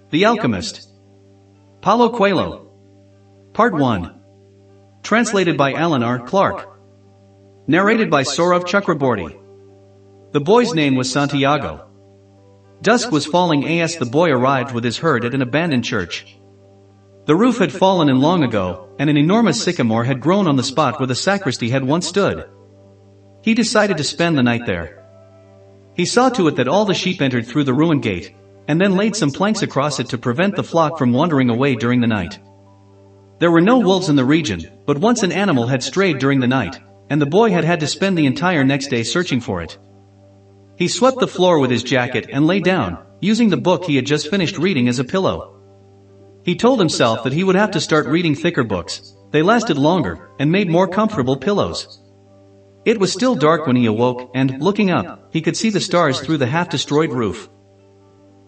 The Alchemist. Paulo Coelho. Part 1. Translated by Alan R. Clark. Narrated by Saurav Chakraborty. The boy's name was Santiago. Dusk was falling as the boy arrived with his herd at an abandoned church. The roof had fallen in long ago, and an enormous sycamore had grown on the spot where the sacristy had once stood. He decided to spend the night there. He saw to it that all the sheep entered through the ruined gate, and then laid some planks across it to prevent the flock from wandering away during the night. There were no wolves in the region, but once an animal had strayed during the night, and the boy had had to spend the entire next day searching for it. He swept the floor with his jacket and lay down, using the book he had just finished reading as a pillow. He told himself that he would have to start reading thicker books. They lasted longer, and made more comfortable pillows. It was still dark when he awoke, and, looking up, he could see the stars through the half-destroyed roof.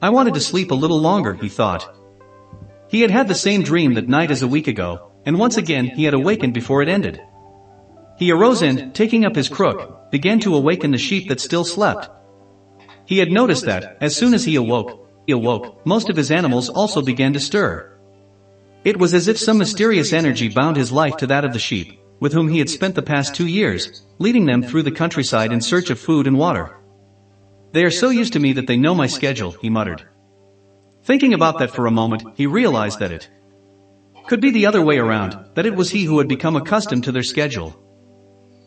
I wanted to sleep a little longer, he thought. He had had the same dream that night as a week ago, and once again he had awakened before it ended. He arose and, taking up his crook, began to awaken the sheep that still slept. He had noticed that, as soon as he awoke, most of his animals also began to stir. It was as if some mysterious energy bound his life to that of the sheep, with whom he had spent the past 2 years, leading them through the countryside in search of food and water. They are so used to me that they know my schedule, he muttered. Thinking about that for a moment, he realized that it could be the other way around, that it was he who had become accustomed to their schedule.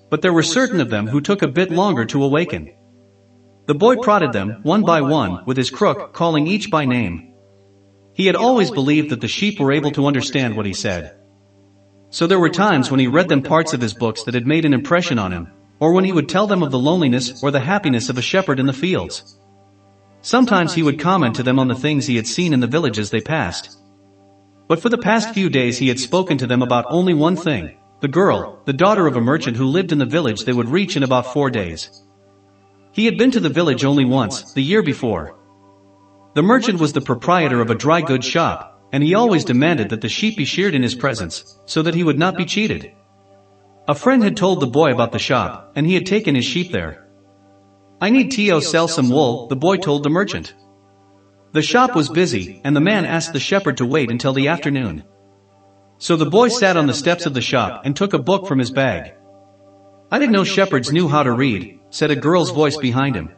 But there were certain of them who took a bit longer to awaken. The boy prodded them, one by one, with his crook, calling each by name. He had always believed that the sheep were able to understand what he said. So there were times when he read them parts of his books that had made an impression on him, or when he would tell them of the loneliness or the happiness of a shepherd in the fields. Sometimes he would comment to them on the things he had seen in the villages they passed. But for the past few days he had spoken to them about only one thing, the girl, the daughter of a merchant who lived in the village they would reach in about 4 days. He had been to the village only once, the year before. The merchant was the proprietor of a dry goods shop, and he always demanded that the sheep be sheared in his presence, so that he would not be cheated. A friend had told the boy about the shop, and he had taken his sheep there. I need to sell some wool, the boy told the merchant. The shop was busy, and the man asked the shepherd to wait until the afternoon. So the boy sat on the steps of the shop and took a book from his bag. I didn't know shepherds knew how to read, said a girl's voice behind him.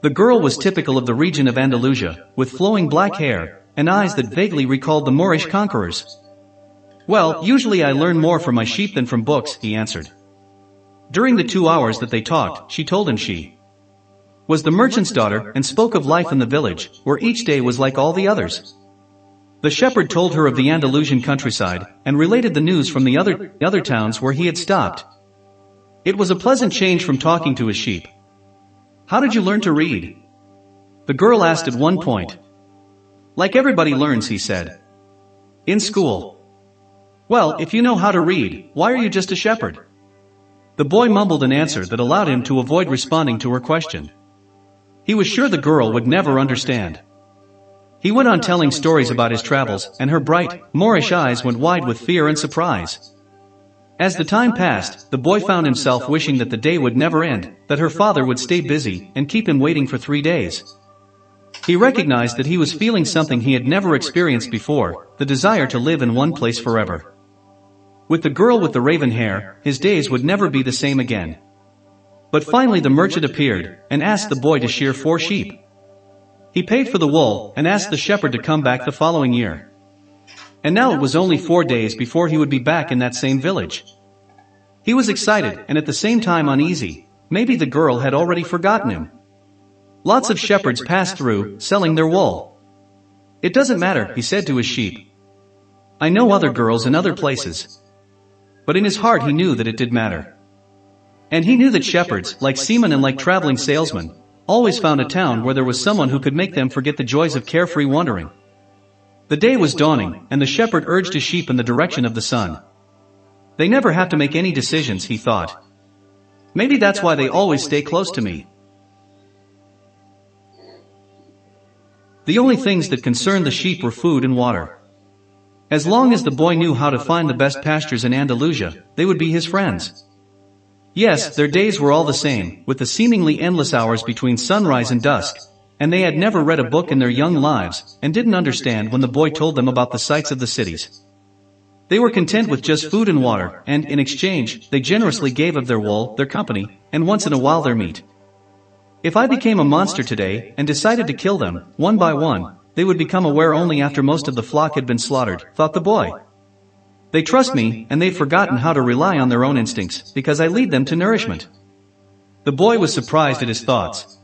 The girl was typical of the region of Andalusia, with flowing black hair, and eyes that vaguely recalled the Moorish conquerors. Well, usually I learn more from my sheep than from books, he answered. During the 2 hours that they talked, she told him she was the merchant's daughter and spoke of life in the village, where each day was like all the others. The shepherd told her of the Andalusian countryside, and related the news from the other towns where he had stopped. It was a pleasant change from talking to his sheep. How did you learn to read? The girl asked at one point. Like everybody learns, he said. In school. Well, if you know how to read, why are you just a shepherd? The boy mumbled an answer that allowed him to avoid responding to her question. He was sure the girl would never understand. He went on telling stories about his travels, and her bright, Moorish eyes went wide with fear and surprise. As the time passed, the boy found himself wishing that the day would never end, that her father would stay busy and keep him waiting for 3 days. He recognized that he was feeling something he had never experienced before, the desire to live in one place forever. With the girl with the raven hair, his days would never be the same again. But finally the merchant appeared, and asked the boy to shear 4 sheep. He paid for the wool, and asked the shepherd to come back the following year. And now it was only 4 days before he would be back in that same village. He was excited, and at the same time uneasy. Maybe the girl had already forgotten him. Lots of shepherds passed through, selling their wool. It doesn't matter, he said to his sheep. I know other girls in other places. But in his heart he knew that it did matter. And he knew that shepherds, like seamen and like traveling salesmen, always found a town where there was someone who could make them forget the joys of carefree wandering. The day was dawning, and the shepherd urged his sheep in the direction of the sun. They never have to make any decisions, he thought. Maybe that's why they always stay close to me. The only things that concerned the sheep were food and water. As long as the boy knew how to find the best pastures in Andalusia, they would be his friends. Yes, their days were all the same, with the seemingly endless hours between sunrise and dusk, and they had never read a book in their young lives, and didn't understand when the boy told them about the sights of the cities. They were content with just food and water, and, in exchange, they generously gave of their wool, their company, and once in a while their meat. If I became a monster today, and decided to kill them, one by one, they would become aware only after most of the flock had been slaughtered, thought the boy. They trust me, and they've forgotten how to rely on their own instincts, because I lead them to nourishment. The boy was surprised at his thoughts.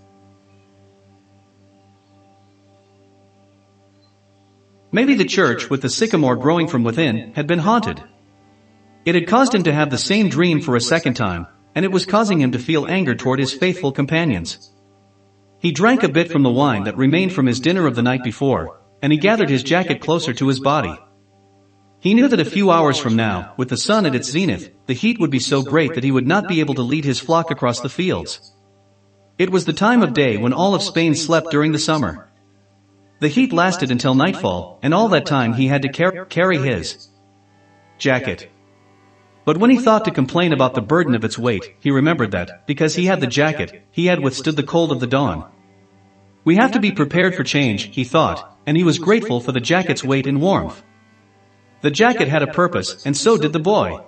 Maybe the church, with the sycamore growing from within, had been haunted. It had caused him to have the same dream for a second time, and it was causing him to feel anger toward his faithful companions. He drank a bit from the wine that remained from his dinner of the night before, and he gathered his jacket closer to his body. He knew that a few hours from now, with the sun at its zenith, the heat would be so great that he would not be able to lead his flock across the fields. It was the time of day when all of Spain slept during the summer. The heat lasted until nightfall, and all that time he had to carry his jacket. But when he thought to complain about the burden of its weight, he remembered that, because he had the jacket, he had withstood the cold of the dawn. We have to be prepared for change, he thought, and he was grateful for the jacket's weight and warmth. The jacket had a purpose, and so did the boy.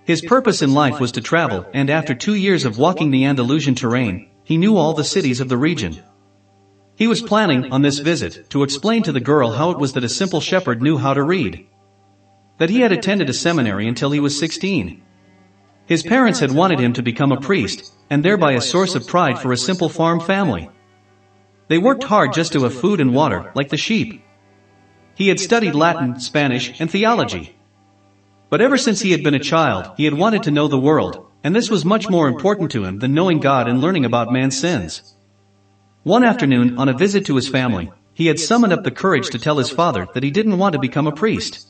His purpose in life was to travel, and after 2 years of walking the Andalusian terrain, he knew all the cities of the region. He was planning, on this visit, to explain to the girl how it was that a simple shepherd knew how to read. That he had attended a seminary until he was 16. His parents had wanted him to become a priest, and thereby a source of pride for a simple farm family. They worked hard just to have food and water, like the sheep. He had studied Latin, Spanish, and theology. But ever since he had been a child, he had wanted to know the world, and this was much more important to him than knowing God and learning about man's sins. One afternoon, on a visit to his family, he had summoned up the courage to tell his father that he didn't want to become a priest.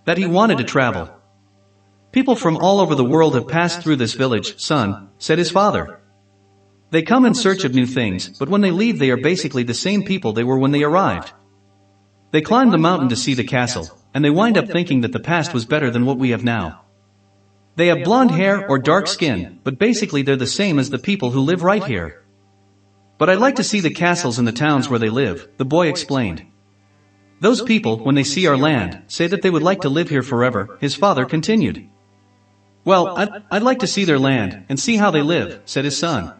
That he wanted to travel. People from all over the world have passed through this village, son, said his father. They come in search of new things, but when they leave they are basically the same people they were when they arrived. They climb the mountain to see the castle, and they wind up thinking that the past was better than what we have now. They have blonde hair or dark skin, but basically they're the same as the people who live right here. But I'd like to see the castles and the towns where they live, the boy explained. Those people, when they see our land, say that they would like to live here forever, his father continued. Well, I'd like to see their land, and see how they live, said his son.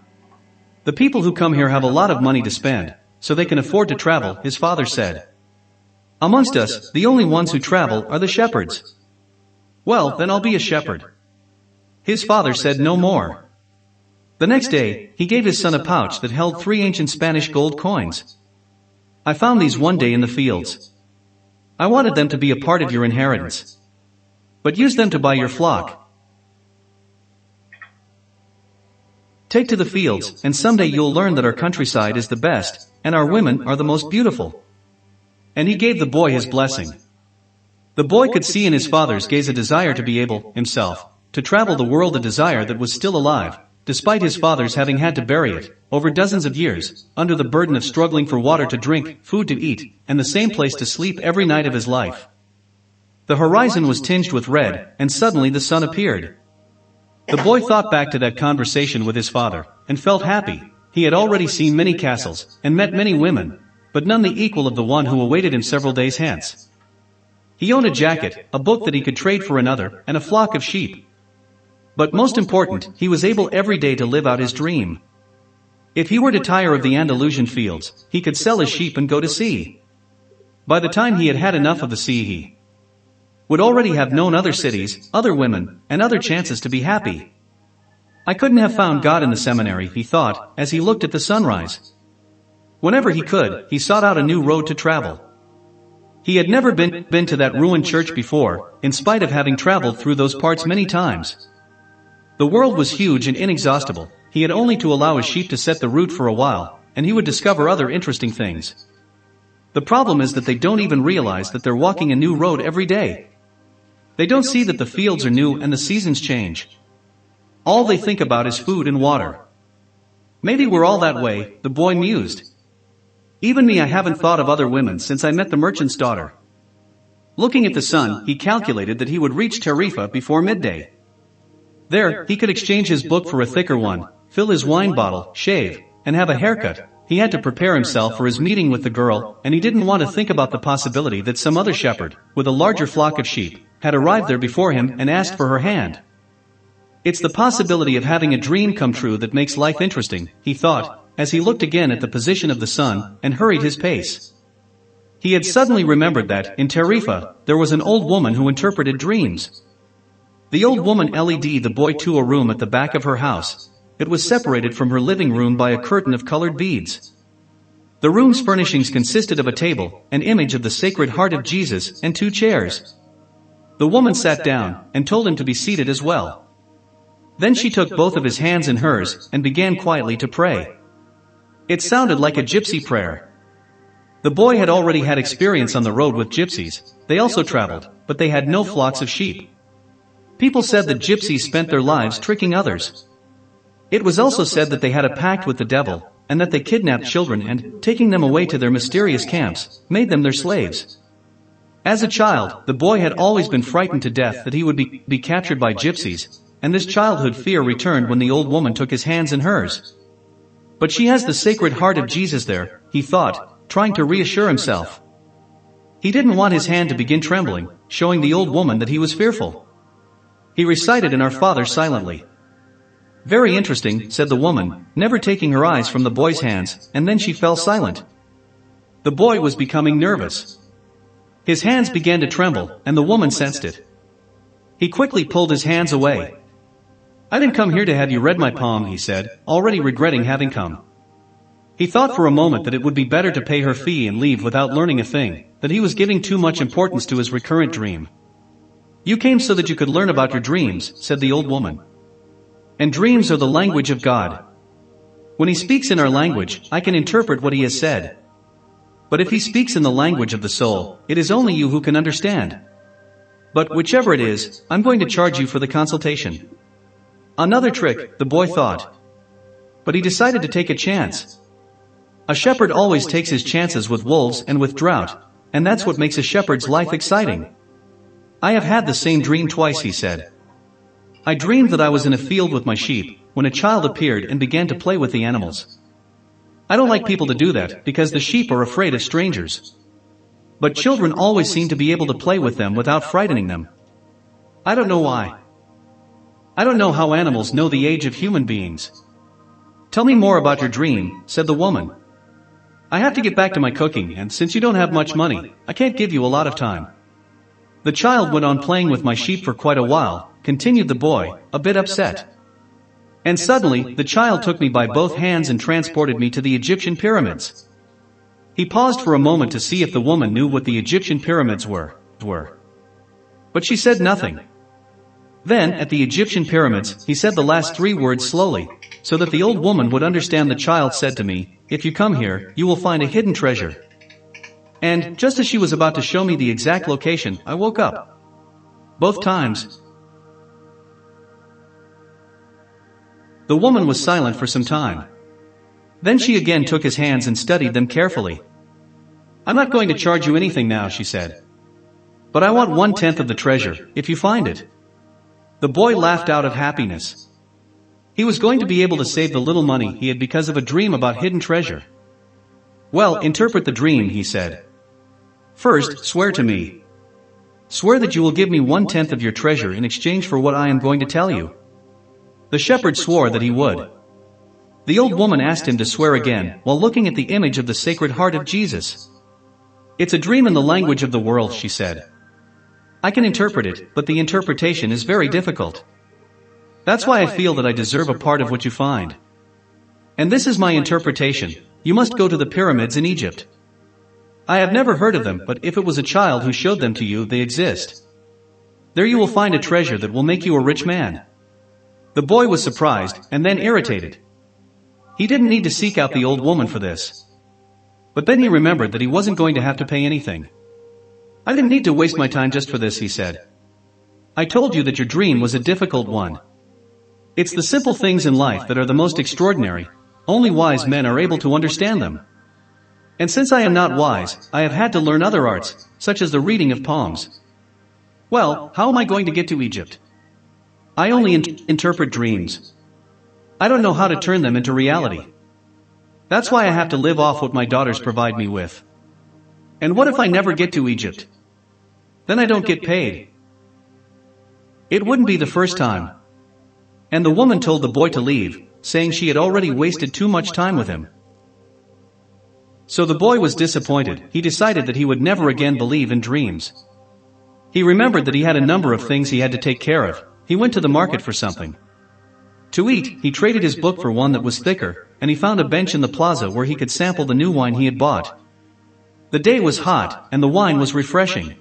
The people who come here have a lot of money to spend, so they can afford to travel, his father said. Amongst us, the only ones who travel are the shepherds. Well, then I'll be a shepherd. His father said no more. The next day, he gave his son a pouch that held 3 ancient Spanish gold coins. I found these one day in the fields. I wanted them to be a part of your inheritance. But use them to buy your flock. Take to the fields, and someday you'll learn that our countryside is the best, and our women are the most beautiful. And he gave the boy his blessing. The boy could see in his father's gaze a desire to be able, himself, to travel the world, a desire that was still alive, despite his father's having had to bury it, over dozens of years, under the burden of struggling for water to drink, food to eat, and the same place to sleep every night of his life. The horizon was tinged with red, and suddenly the sun appeared. The boy thought back to that conversation with his father, and felt happy. He had already seen many castles, and met many women, but none the equal of the one who awaited him several days hence. He owned a jacket, a book that he could trade for another, and a flock of sheep. But most important, he was able every day to live out his dream. If he were to tire of the Andalusian fields, he could sell his sheep and go to sea. By the time he had had enough of the sea, he would already have known other cities, other women, and other chances to be happy. I couldn't have found God in the seminary, he thought, as he looked at the sunrise. Whenever he could, he sought out a new road to travel. He had never been to that ruined church before, in spite of having traveled through those parts many times. The world was huge and inexhaustible. He had only to allow his sheep to set the route for a while, and he would discover other interesting things. The problem is that they don't even realize that they're walking a new road every day. They don't see that the fields are new and the seasons change. All they think about is food and water. Maybe we're all that way, the boy mused. Even me, I haven't thought of other women since I met the merchant's daughter. Looking at the sun, he calculated that he would reach Tarifa before midday. There, he could exchange his book for a thicker one, fill his wine bottle, shave, and have a haircut. He had to prepare himself for his meeting with the girl, and he didn't want to think about the possibility that some other shepherd, with a larger flock of sheep, had arrived there before him and asked for her hand. It's the possibility of having a dream come true that makes life interesting, he thought, as he looked again at the position of the sun and hurried his pace. He had suddenly remembered that, in Tarifa, there was an old woman who interpreted dreams. The old woman led the boy to a room at the back of her house. It was separated from her living room by a curtain of colored beads. The room's furnishings consisted of a table, an image of the Sacred Heart of Jesus, and 2 chairs. The woman sat down, and told him to be seated as well. Then she took both of his hands in hers, and began quietly to pray. It sounded like a gypsy prayer. The boy had already had experience on the road with gypsies. They also traveled, but they had no flocks of sheep. People said that gypsies spent their lives tricking others. It was also said that they had a pact with the devil, and that they kidnapped children and, taking them away to their mysterious camps, made them their slaves. As a child, the boy had always been frightened to death that he would be captured by gypsies, and this childhood fear returned when the old woman took his hands in hers. But she has the Sacred Heart of Jesus there, he thought, trying to reassure himself. He didn't want his hand to begin trembling, showing the old woman that he was fearful. He recited in Our Father silently. Very interesting, said the woman, never taking her eyes from the boy's hands, and then she fell silent. The boy was becoming nervous. His hands began to tremble, and the woman sensed it. He quickly pulled his hands away. I didn't come here to have you read my palm, he said, already regretting having come. He thought for a moment that it would be better to pay her fee and leave without learning a thing, that he was giving too much importance to his recurrent dream. You came so that you could learn about your dreams, said the old woman. And dreams are the language of God. When he speaks in our language, I can interpret what he has said. But if he speaks in the language of the soul, it is only you who can understand. But whichever it is, I'm going to charge you for the consultation. Another trick, the boy thought. But he decided to take a chance. A shepherd always takes his chances with wolves and with drought, and that's what makes a shepherd's life exciting. I have had the same dream twice, he said. I dreamed that I was in a field with my sheep, when a child appeared and began to play with the animals. I don't like people to do that, because the sheep are afraid of strangers. But children always seem to be able to play with them without frightening them. I don't know why. I don't know how animals know the age of human beings. Tell me more about your dream, said the woman. I have to get back to my cooking, and since you don't have much money, I can't give you a lot of time. The child went on playing with my sheep for quite a while, continued the boy, a bit upset. And suddenly, the child took me by both hands and transported me to the Egyptian pyramids. He paused for a moment to see if the woman knew what the Egyptian pyramids were. But she said nothing. Then, at the Egyptian pyramids, he said the last 3 words slowly, so that the old woman would understand. The child said to me, if you come here, you will find a hidden treasure. And, just as she was about to show me the exact location, I woke up. Both times. The woman was silent for some time. Then she again took his hands and studied them carefully. I'm not going to charge you anything now, she said. But I want 1/10 of the treasure, if you find it. The boy laughed out of happiness. He was going to be able to save the little money he had because of a dream about hidden treasure. Well, interpret the dream, he said. First, swear to me. Swear that you will give me 1/10 of your treasure in exchange for what I am going to tell you. The shepherd swore that he would. The old woman asked him to swear again, while looking at the image of the Sacred Heart of Jesus. It's a dream in the language of the world, she said. I can interpret it, but the interpretation is very difficult. That's why I feel that I deserve a part of what you find. And this is my interpretation. You must go to the pyramids in Egypt. I have never heard of them, but if it was a child who showed them to you, they exist. There you will find a treasure that will make you a rich man. The boy was surprised, and then irritated. He didn't need to seek out the old woman for this. But then he remembered that he wasn't going to have to pay anything. I didn't need to waste my time just for this, he said. I told you that your dream was a difficult one. It's the simple things in life that are the most extraordinary. Only wise men are able to understand them. And since I am not wise, I have had to learn other arts, such as the reading of palms. Well, how am I going to get to Egypt? I only interpret dreams. I don't know how to turn them into reality. That's why I have to live off what my daughters provide me with. And what if I never get to Egypt? Then I don't get paid. It wouldn't be the first time. And the woman told the boy to leave, saying she had already wasted too much time with him. So the boy was disappointed. He decided that he would never again believe in dreams. He remembered that he had a number of things he had to take care of. He went to the market for something to eat. He traded his book for one that was thicker, and he found a bench in the plaza where he could sample the new wine he had bought. The day was hot, and the wine was refreshing.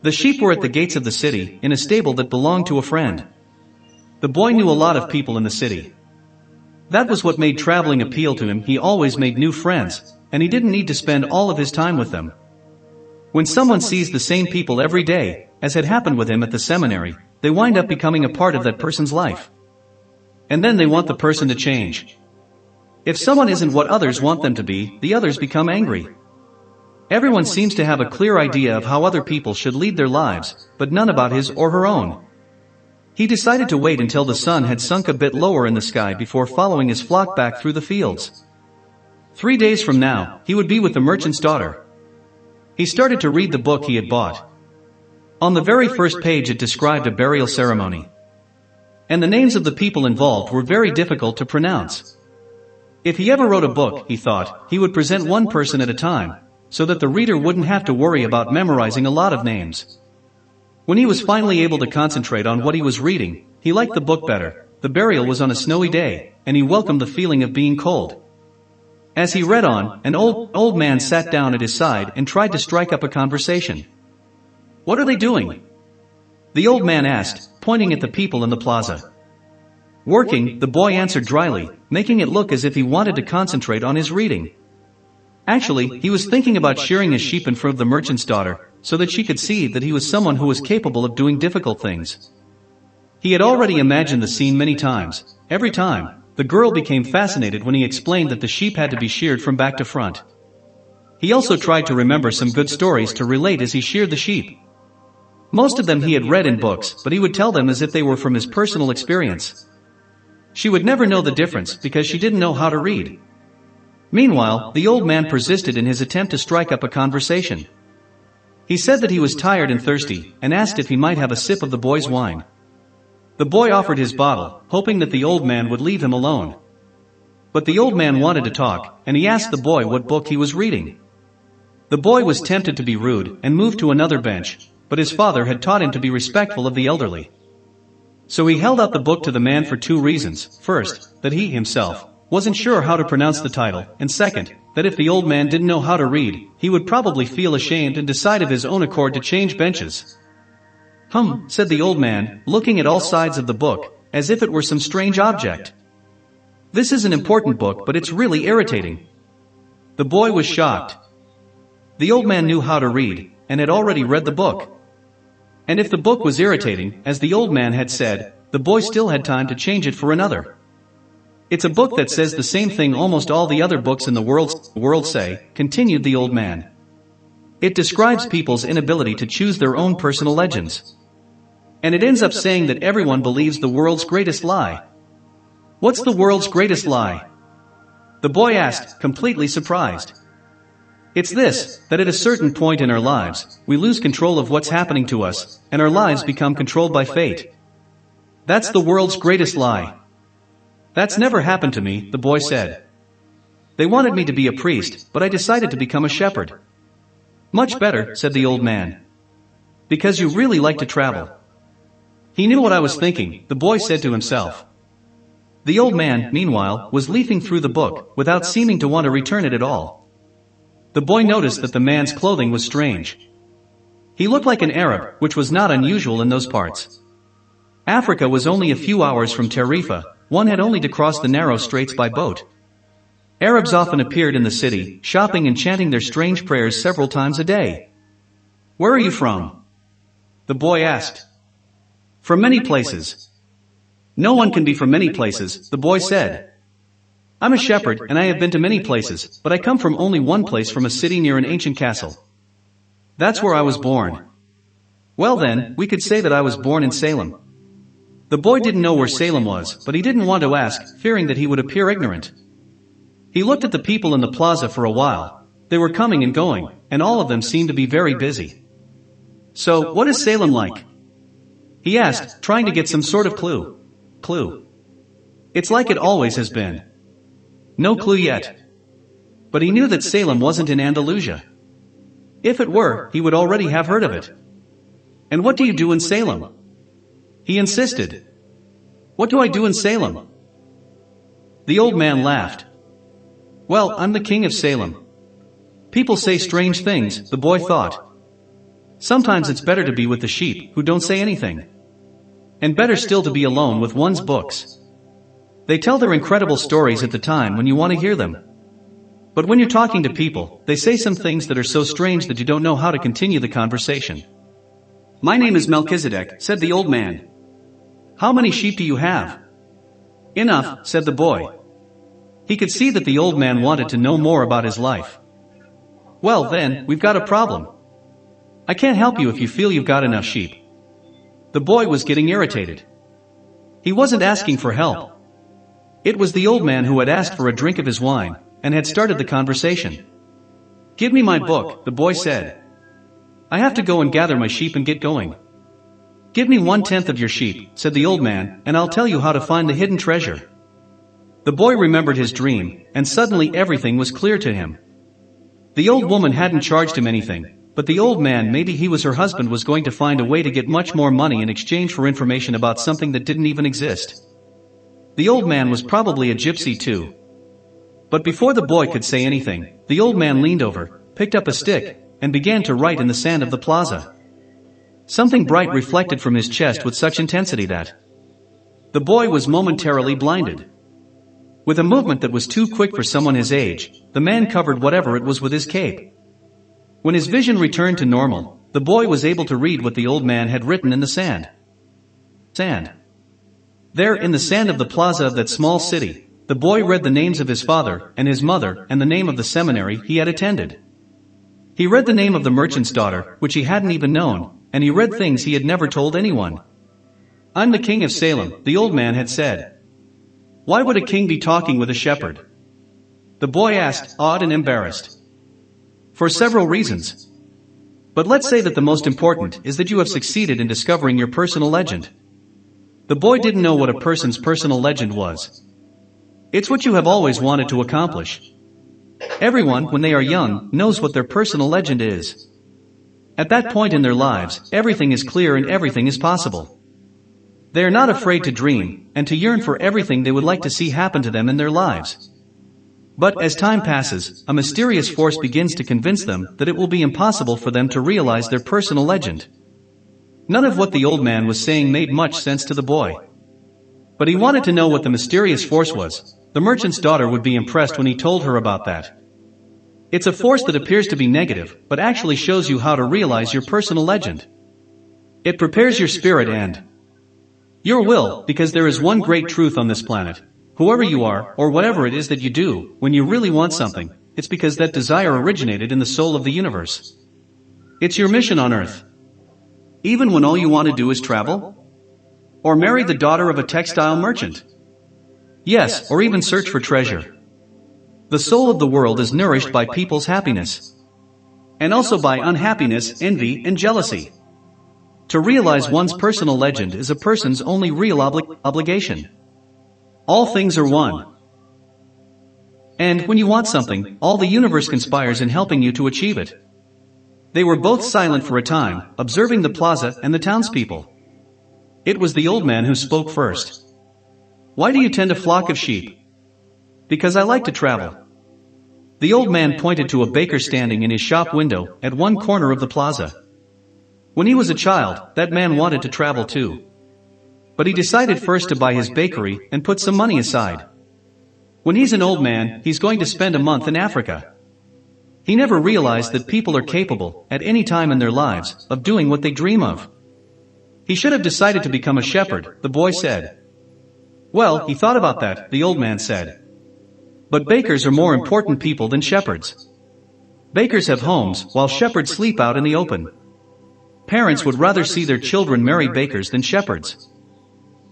The sheep were at the gates of the city, in a stable that belonged to a friend. The boy knew a lot of people in the city. That was what made traveling appeal to him. He always made new friends, and he didn't need to spend all of his time with them. When someone sees the same people every day, as had happened with him at the seminary, they wind up becoming a part of that person's life. And then they want the person to change. If someone isn't what others want them to be, the others become angry. Everyone seems to have a clear idea of how other people should lead their lives, but none about his or her own. He decided to wait until the sun had sunk a bit lower in the sky before following his flock back through the fields. 3 days from now, he would be with the merchant's daughter. He started to read the book he had bought. On the very first page it described a burial ceremony. And the names of the people involved were very difficult to pronounce. If he ever wrote a book, he thought, he would present one person at a time, so that the reader wouldn't have to worry about memorizing a lot of names. When he was finally able to concentrate on what he was reading, he liked the book better. The burial was on a snowy day, and he welcomed the feeling of being cold. As he read on, an old man sat down at his side and tried to strike up a conversation. "What are they doing?" the old man asked, pointing at the people in the plaza. "Working," the boy answered dryly, making it look as if he wanted to concentrate on his reading. Actually, he was thinking about shearing his sheep in front of the merchant's daughter, so that she could see that he was someone who was capable of doing difficult things. He had already imagined the scene many times. Every time, the girl became fascinated when he explained that the sheep had to be sheared from back to front. He also tried to remember some good stories to relate as he sheared the sheep. Most of them he had read in books, but he would tell them as if they were from his personal experience. She would never know the difference because she didn't know how to read. Meanwhile, the old man persisted in his attempt to strike up a conversation. He said that he was tired and thirsty, and asked if he might have a sip of the boy's wine. The boy offered his bottle, hoping that the old man would leave him alone. But the old man wanted to talk, and he asked the boy what book he was reading. The boy was tempted to be rude, and moved to another bench, but his father had taught him to be respectful of the elderly. So he held out the book to the man for 2 reasons. First, that he himself wasn't sure how to pronounce the title, and second, that if the old man didn't know how to read, he would probably feel ashamed and decide of his own accord to change benches. Said the old man, looking at all sides of the book, as if it were some strange object. "This is an important book, but it's really irritating." The boy was shocked. The old man knew how to read, and had already read the book. And if the book was irritating, as the old man had said, the boy still had time to change it for another. "It's a book that says the same thing almost all the other books in the world say," continued the old man. "It describes people's inability to choose their own personal legends. And it ends up saying that everyone believes the world's greatest lie." "What's the world's greatest lie?" the boy asked, completely surprised. "It's this, that at a certain point in our lives, we lose control of what's happening to us, and our lives become controlled by fate. That's the world's greatest lie." "That's never happened to me," the boy said. "They wanted me to be a priest, but I decided to become a shepherd." "Much better," said the old man. "Because you really like to travel." He knew what I was thinking, the boy said to himself. The old man, meanwhile, was leafing through the book, without seeming to want to return it at all. The boy noticed that the man's clothing was strange. He looked like an Arab, which was not unusual in those parts. Africa was only a few hours from Tarifa. One had only to cross the narrow straits by boat. Arabs often appeared in the city, shopping and chanting their strange prayers several times a day. "Where are you from?" the boy asked. "From many places." "No one can be from many places," the boy said. "I'm a shepherd, and I have been to many places, but I come from only one place, from a city near an ancient castle. That's where I was born." "Well then, we could say that I was born in Salem." The boy didn't know where Salem was, but he didn't want to ask, fearing that he would appear ignorant. He looked at the people in the plaza for a while. They were coming and going, and all of them seemed to be very busy. "So, what is Salem like?" he asked, trying to get some sort of clue. "It's like it always has been." No clue yet. But he knew that Salem wasn't in Andalusia. If it were, he would already have heard of it. "And what do you do in Salem?" he insisted. "What do I do in Salem?" The old man laughed. "Well, I'm the king of Salem." People say strange things, the boy thought. Sometimes it's better to be with the sheep, who don't say anything. And better still to be alone with one's books. They tell their incredible stories at the time when you want to hear them. But when you're talking to people, they say some things that are so strange that you don't know how to continue the conversation. "My name is Melchizedek," said the old man. "How many sheep do you have?" "Enough," said the boy. He could see that the old man wanted to know more about his life. "Well then, we've got a problem. I can't help you if you feel you've got enough sheep." The boy was getting irritated. He wasn't asking for help. It was the old man who had asked for a drink of his wine, and had started the conversation. "Give me my book," the boy said. "I have to go and gather my sheep and get going." "Give me 1/10 of your sheep," said the old man, "and I'll tell you how to find the hidden treasure." The boy remembered his dream, and suddenly everything was clear to him. The old woman hadn't charged him anything, but the old man, maybe he was her husband, was going to find a way to get much more money in exchange for information about something that didn't even exist. The old man was probably a gypsy too. But before the boy could say anything, the old man leaned over, picked up a stick, and began to write in the sand of the plaza. Something bright reflected from his chest with such intensity that the boy was momentarily blinded. With a movement that was too quick for someone his age, the man covered whatever it was with his cape. When his vision returned to normal, the boy was able to read what the old man had written in the sand. There, in the sand of the plaza of that small city, the boy read the names of his father and his mother and the name of the seminary he had attended. He read the name of the merchant's daughter, which he hadn't even known, and he read things he had never told anyone. "I'm the king of Salem," the old man had said. Why would a king be talking with a shepherd? The boy asked, awed and embarrassed. For several reasons. But let's say that the most important is that you have succeeded in discovering your personal legend. The boy didn't know what a person's personal legend was. It's what you have always wanted to accomplish. Everyone, when they are young, knows what their personal legend is. At that point in their lives, everything is clear and everything is possible. They are not afraid to dream, and to yearn for everything they would like to see happen to them in their lives. But as time passes, a mysterious force begins to convince them that it will be impossible for them to realize their personal legend. None of what the old man was saying made much sense to the boy. But he wanted to know what the mysterious force was. The merchant's daughter would be impressed when he told her about that. It's a force that appears to be negative, but actually shows you how to realize your personal legend. It prepares your spirit and your will, because there is one great truth on this planet. Whoever you are, or whatever it is that you do, when you really want something, it's because that desire originated in the soul of the universe. It's your mission on Earth. Even when all you want to do is travel? Or marry the daughter of a textile merchant? Yes, or even search for treasure. The soul of the world is nourished by people's happiness. And also by unhappiness, envy, and jealousy. To realize one's personal legend is a person's only real obligation. All things are one. And when you want something, all the universe conspires in helping you to achieve it. They were both silent for a time, observing the plaza and the townspeople. It was the old man who spoke first. Why do you tend a flock of sheep? Because I like to travel. The old man pointed to a baker standing in his shop window at one corner of the plaza. When he was a child, that man wanted to travel too. But he decided first to buy his bakery and put some money aside. When he's an old man, he's going to spend a month in Africa. He never realized that people are capable, at any time in their lives, of doing what they dream of. He should have decided to become a shepherd, the boy said. Well, he thought about that, the old man said. But bakers are more important people than shepherds. Bakers have homes, while shepherds sleep out in the open. Parents would rather see their children marry bakers than shepherds.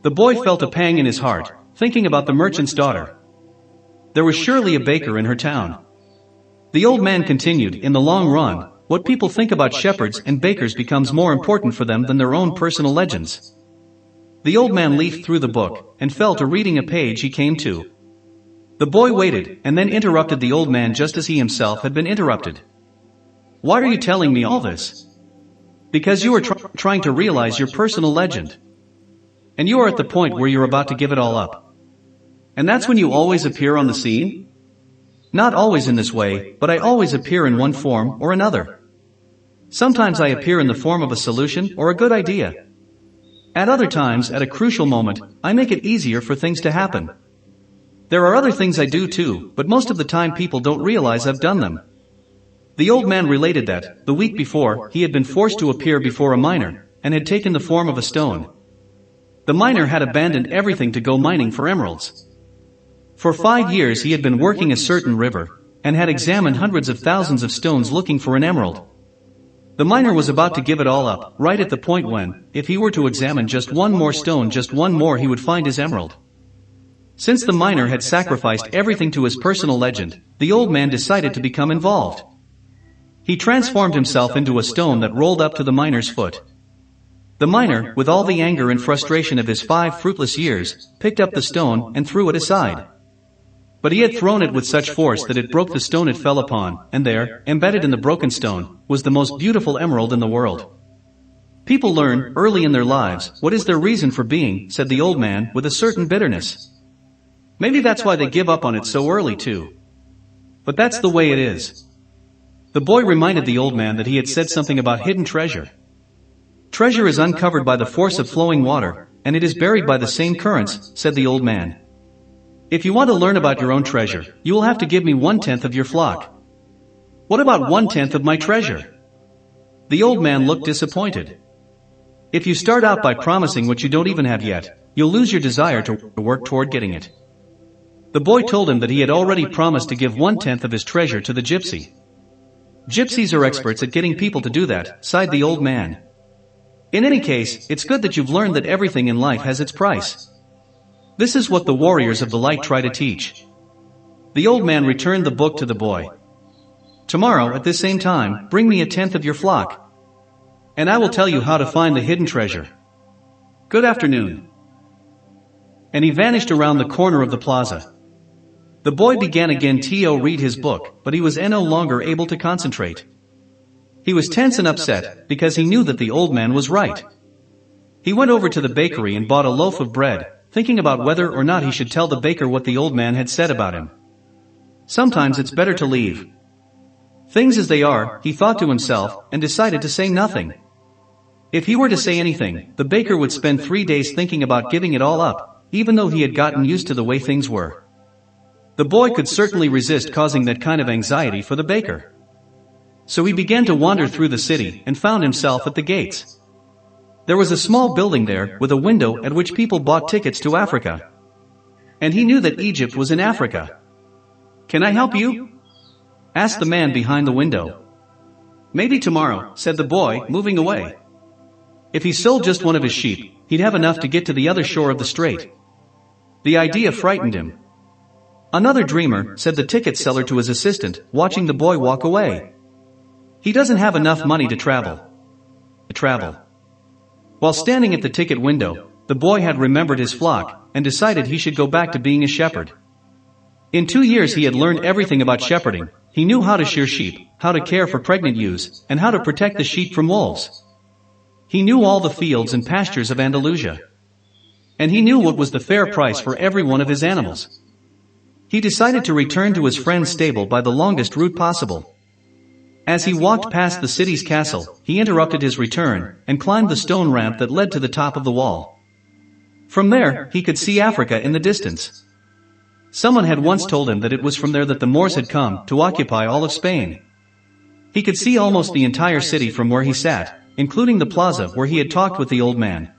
The boy felt a pang in his heart, thinking about the merchant's daughter. there was surely a baker in her town. The old man continued, in the long run, what people think about shepherds and bakers becomes more important for them than their own personal legends. The old man leafed through the book, and fell to reading a page he came to. The boy waited, and then interrupted the old man just as he himself had been interrupted. Why are you telling me all this? Because you are trying to realize your personal legend. And you are at the point where you're about to give it all up. And that's when you always appear on the scene? Not always in this way, but I always appear in one form or another. Sometimes I appear in the form of a solution or a good idea. At other times, at a crucial moment, I make it easier for things to happen. There are other things I do too, but most of the time people don't realize I've done them. The old man related that, the week before, he had been forced to appear before a miner, and had taken the form of a stone. The miner had abandoned everything to go mining for emeralds. For 5 years he had been working a certain river, and had examined hundreds of thousands of stones looking for an emerald. The miner was about to give it all up, right at the point when, if he were to examine just one more stone, just one more, he would find his emerald. Since the miner had sacrificed everything to his personal legend, the old man decided to become involved. He transformed himself into a stone that rolled up to the miner's foot. The miner, with all the anger and frustration of his 5 fruitless years, picked up the stone and threw it aside. But he had thrown it with such force that it broke the stone it fell upon, and there, embedded in the broken stone, was the most beautiful emerald in the world. People learn, early in their lives, what is their reason for being, said the old man, with a certain bitterness. Maybe that's why they give up on it so early too. But that's the way it is. The boy reminded the old man that he had said something about hidden treasure. Treasure is uncovered by the force of flowing water, and it is buried by the same currents, said the old man. If you want to learn about your own treasure, you will have to give me 1/10 of your flock. What about 1/10 of my treasure? The old man looked disappointed. If you start out by promising what you don't even have yet, you'll lose your desire to work toward getting it. The boy told him that he had already promised to give 1/10 of his treasure to the gypsy. Gypsies are experts at getting people to do that, sighed the old man. In any case, it's good that you've learned that everything in life has its price. This is what the warriors of the light try to teach. The old man returned the book to the boy. Tomorrow, at this same time, bring me 1/10 of your flock, and I will tell you how to find the hidden treasure. Good afternoon. And he vanished around the corner of the plaza. The boy began again to read his book, but he was no longer able to concentrate. He was tense and upset, because he knew that the old man was right. He went over to the bakery and bought a loaf of bread, thinking about whether or not he should tell the baker what the old man had said about him. Sometimes it's better to leave things as they are, he thought to himself, and decided to say nothing. If he were to say anything, the baker would spend 3 days thinking about giving it all up, even though he had gotten used to the way things were. The boy could certainly resist causing that kind of anxiety for the baker. So he began to wander through the city, and found himself at the gates. There was a small building there, with a window at which people bought tickets to Africa. And he knew that Egypt was in Africa. Can I help you? Asked the man behind the window. Maybe tomorrow, said the boy, moving away. If he sold just one of his sheep, he'd have enough to get to the other shore of the strait. The idea frightened him. Another dreamer, said the ticket seller to his assistant, watching the boy walk away. He doesn't have enough money to travel. While standing at the ticket window, the boy had remembered his flock, and decided he should go back to being a shepherd. In 2 years he had learned everything about shepherding. He knew how to shear sheep, how to care for pregnant ewes, and how to protect the sheep from wolves. He knew all the fields and pastures of Andalusia. And he knew what was the fair price for every one of his animals. He decided to return to his friend's stable by the longest route possible. As he walked past the city's castle, he interrupted his return, and climbed the stone ramp that led to the top of the wall. From there, he could see Africa in the distance. Someone had once told him that it was from there that the Moors had come to occupy all of Spain. He could see almost the entire city from where he sat, including the plaza where he had talked with the old man.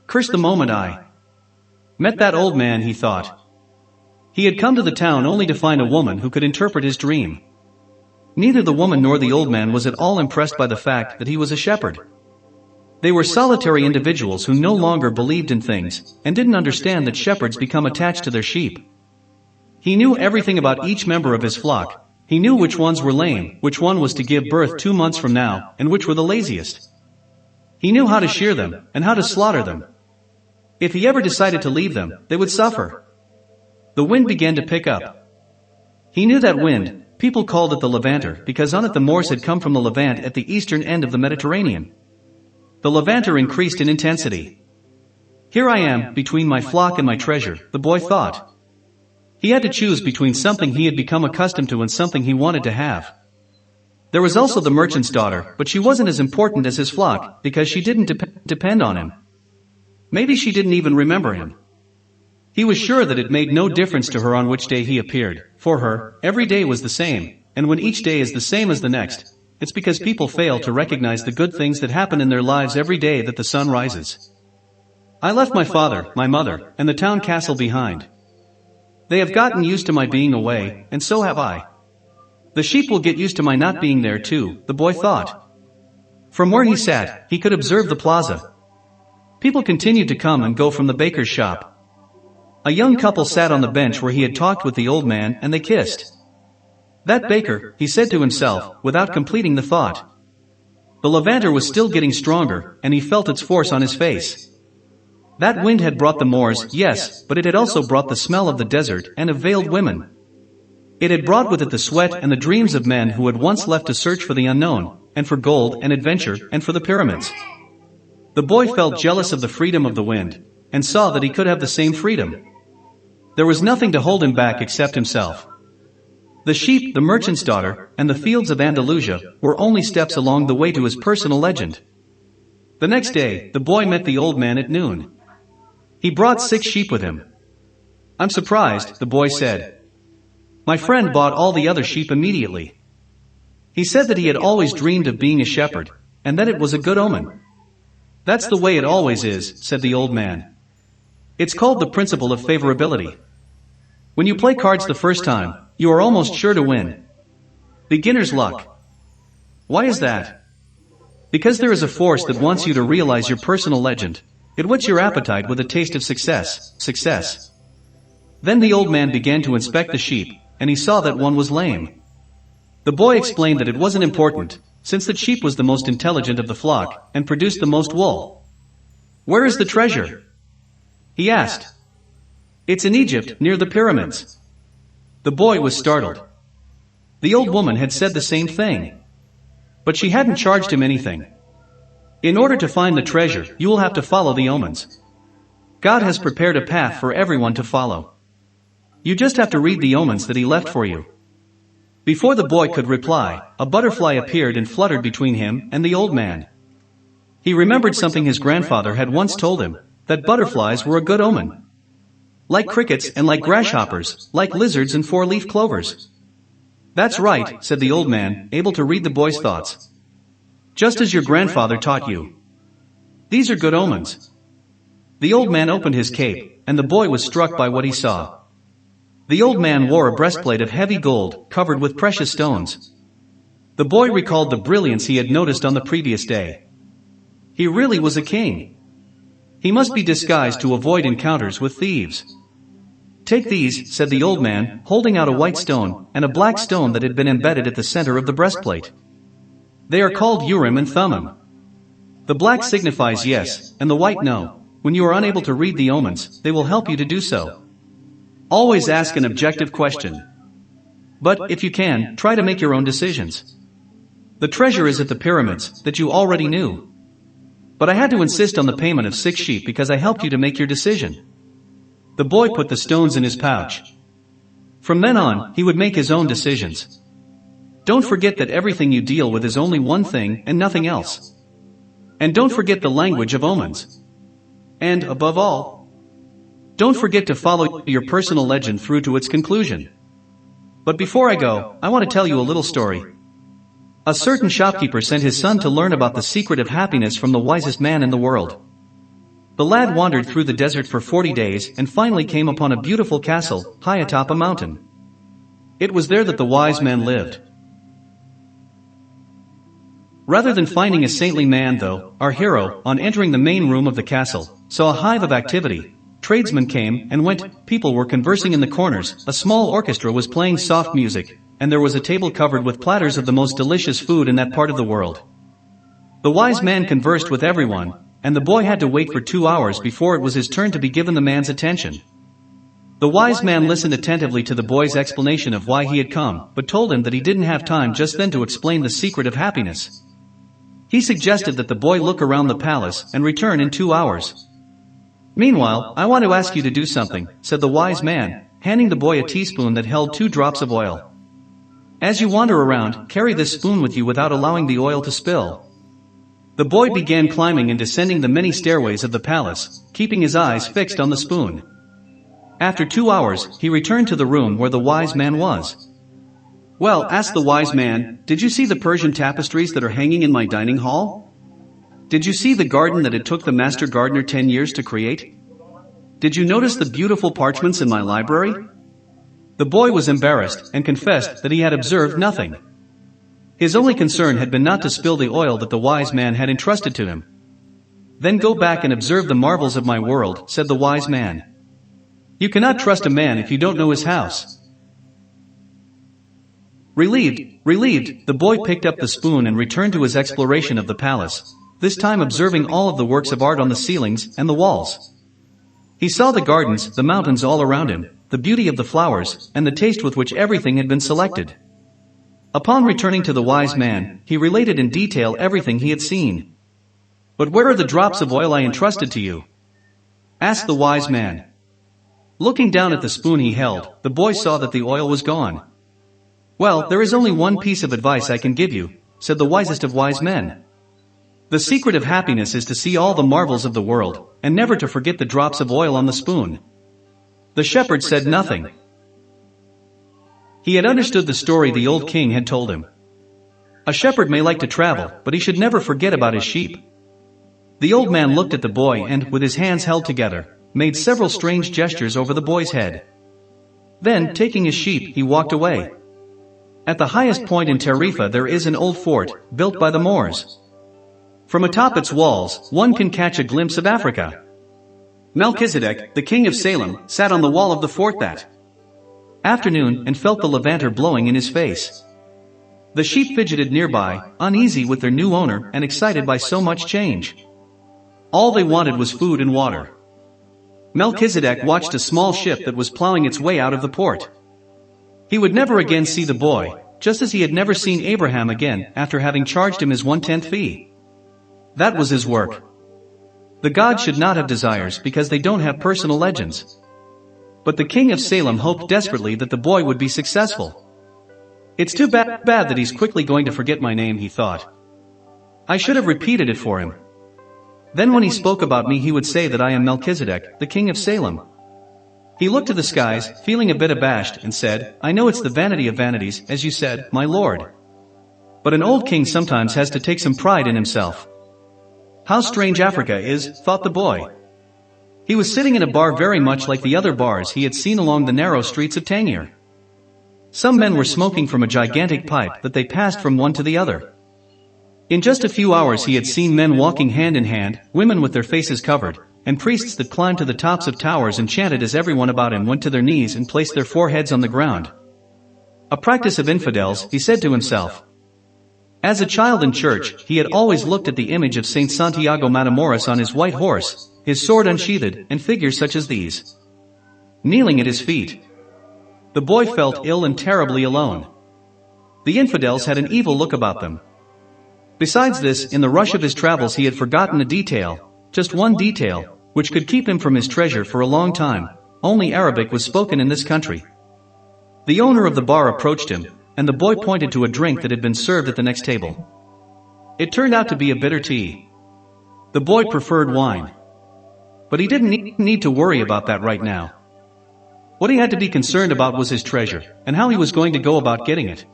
Curse the moment I met that old man, he thought. He had come to the town only to find a woman who could interpret his dream. Neither the woman nor the old man was at all impressed by the fact that he was a shepherd. They were solitary individuals who no longer believed in things, and didn't understand that shepherds become attached to their sheep. He knew everything about each member of his flock. He knew which ones were lame, which one was to give birth 2 months from now, and which were the laziest. He knew how to shear them, and how to slaughter them. If he ever decided to leave them, they would suffer. The wind began to pick up. He knew that wind. People called it the Levanter because on it the Moors had come from the Levant at the eastern end of the Mediterranean. The Levanter increased in intensity. Here I am, between my flock and my treasure, the boy thought. He had to choose between something he had become accustomed to and something he wanted to have. There was also the merchant's daughter, but she wasn't as important as his flock, because she didn't depend on him. Maybe she didn't even remember him. He was sure that it made no difference to her on which day he appeared. For her, every day was the same, and when each day is the same as the next, it's because people fail to recognize the good things that happen in their lives every day that the sun rises. I left my father, my mother, and the town castle behind. They have gotten used to my being away, and so have I. The sheep will get used to my not being there too, the boy thought. From where he sat, he could observe the plaza. People continued to come and go from the baker's shop. A young couple sat on the bench where he had talked with the old man, and they kissed. That baker, he said to himself, without completing the thought. The Levanter was still getting stronger, and he felt its force on his face. That wind had brought the Moors, yes, but it had also brought the smell of the desert and of veiled women. It had brought with it the sweat and the dreams of men who had once left to search for the unknown, and for gold and adventure, and for the pyramids. The boy felt jealous of the freedom of the wind, and saw that he could have the same freedom. There was nothing to hold him back except himself. The sheep, the merchant's daughter, and the fields of Andalusia were only steps along the way to his personal legend. The next day, the boy met the old man at noon. He brought 6 sheep with him. I'm surprised, the boy said. My friend bought all the other sheep immediately. He said that he had always dreamed of being a shepherd, and that it was a good omen. That's the way it always is, said the old man. It's called the principle of favorability. When you play cards the first time, you are almost sure to win. Beginner's luck. Why is that? Because there is a force that wants you to realize your personal legend. It whets your appetite with a taste of success. Then the old man began to inspect the sheep, and he saw that one was lame. The boy explained that it wasn't important, since the sheep was the most intelligent of the flock, and produced the most wool. Where is the treasure? He asked. It's in Egypt, near the pyramids. The boy was startled. The old woman had said the same thing. But she hadn't charged him anything. In order to find the treasure, you will have to follow the omens. God has prepared a path for everyone to follow. You just have to read the omens that he left for you. Before the boy could reply, a butterfly appeared and fluttered between him and the old man. He remembered something his grandfather had once told him, that butterflies were a good omen. Like crickets and like grasshoppers, like lizards and 4-leaf clovers. That's right, said the old man, able to read the boy's thoughts. Just as your grandfather taught you. These are good omens. The old man opened his cape, and the boy was struck by what he saw. The old man wore a breastplate of heavy gold, covered with precious stones. The boy recalled the brilliance he had noticed on the previous day. He really was a king. He must be disguised to avoid encounters with thieves. Take these, said the old man, holding out a white stone, and a black stone that had been embedded at the center of the breastplate. They are called Urim and Thummim. The black signifies yes, and the white no. When you are unable to read the omens, they will help you to do so. Always ask an objective question. But, if you can, try to make your own decisions. The treasure is at the pyramids, that you already knew. But I had to insist on the payment of 6 sheep because I helped you to make your decision. The boy put the stones in his pouch. From then on, he would make his own decisions. Don't forget that everything you deal with is only one thing and nothing else. And don't forget the language of omens. And, above all, don't forget to follow your personal legend through to its conclusion. But before I go, I want to tell you a little story. A certain shopkeeper sent his son to learn about the secret of happiness from the wisest man in the world. The lad wandered through the desert for 40 days and finally came upon a beautiful castle, high atop a mountain. It was there that the wise man lived. Rather than finding a saintly man though, our hero, on entering the main room of the castle, saw a hive of activity, tradesmen came and went, people were conversing in the corners, a small orchestra was playing soft music, and there was a table covered with platters of the most delicious food in that part of the world. The wise man conversed with everyone, and the boy had to wait for 2 hours before it was his turn to be given the man's attention. The wise man listened attentively to the boy's explanation of why he had come, but told him that he didn't have time just then to explain the secret of happiness. He suggested that the boy look around the palace and return in 2 hours. "Meanwhile, I want to ask you to do something," said the wise man, handing the boy a teaspoon that held 2 drops of oil. "As you wander around, carry this spoon with you without allowing the oil to spill." The boy began climbing and descending the many stairways of the palace, keeping his eyes fixed on the spoon. After 2 hours, he returned to the room where the wise man was. "Well," asked the wise man, "did you see the Persian tapestries that are hanging in my dining hall? Did you see the garden that it took the master gardener 10 years to create? Did you notice the beautiful parchments in my library?" The boy was embarrassed and confessed that he had observed nothing. His only concern had been not to spill the oil that the wise man had entrusted to him. "Then go back and observe the marvels of my world," said the wise man. "You cannot trust a man if you don't know his house." Relieved, the boy picked up the spoon and returned to his exploration of the palace, this time observing all of the works of art on the ceilings and the walls. He saw the gardens, the mountains all around him, the beauty of the flowers, and the taste with which everything had been selected. Upon returning to the wise man, he related in detail everything he had seen. "But where are the drops of oil I entrusted to you?" asked the wise man. Looking down at the spoon he held, the boy saw that the oil was gone. "Well, there is only one piece of advice I can give you," said the wisest of wise men. "The secret of happiness is to see all the marvels of the world, and never to forget the drops of oil on the spoon." The shepherd said nothing. He had understood the story the old king had told him. A shepherd may like to travel, but he should never forget about his sheep. The old man looked at the boy and, with his hands held together, made several strange gestures over the boy's head. Then, taking his sheep, he walked away. At the highest point in Tarifa there is an old fort, built by the Moors. From atop its walls, one can catch a glimpse of Africa. Melchizedek, the king of Salem, sat on the wall of the fort that afternoon and felt the levanter blowing in his face. The sheep fidgeted nearby, uneasy with their new owner and excited by so much change. All they wanted was food and water. Melchizedek watched a small ship that was plowing its way out of the port. He would never again see the boy, just as he had never seen Abraham again after having charged him his 1/10 fee. That was his work. The gods should not have desires because they don't have personal legends. But the king of Salem hoped desperately that the boy would be successful. "It's too bad that he's quickly going to forget my name," he thought. "I should have repeated it for him. Then when he spoke about me he would say that I am Melchizedek, the king of Salem." He looked to the skies, feeling a bit abashed, and said, "I know it's the vanity of vanities, as you said, my lord. But an old king sometimes has to take some pride in himself." "How strange Africa is," thought the boy. He was sitting in a bar very much like the other bars he had seen along the narrow streets of Tangier. Some men were smoking from a gigantic pipe that they passed from one to the other. In just a few hours he had seen men walking hand in hand, women with their faces covered, and priests that climbed to the tops of towers and chanted as everyone about him went to their knees and placed their foreheads on the ground. A practice of infidels, he said to himself. As a child in church, he had always looked at the image of Saint Santiago Matamoros on his white horse, his sword unsheathed, and figures such as these, kneeling at his feet. The boy felt ill and terribly alone. The infidels had an evil look about them. Besides this, in the rush of his travels he had forgotten a detail, just one detail, which could keep him from his treasure for a long time. Only Arabic was spoken in this country. The owner of the bar approached him, and the boy pointed to a drink that had been served at the next table. It turned out to be a bitter tea. The boy preferred wine. But he didn't need to worry about that right now. What he had to be concerned about was his treasure, and how he was going to go about getting it.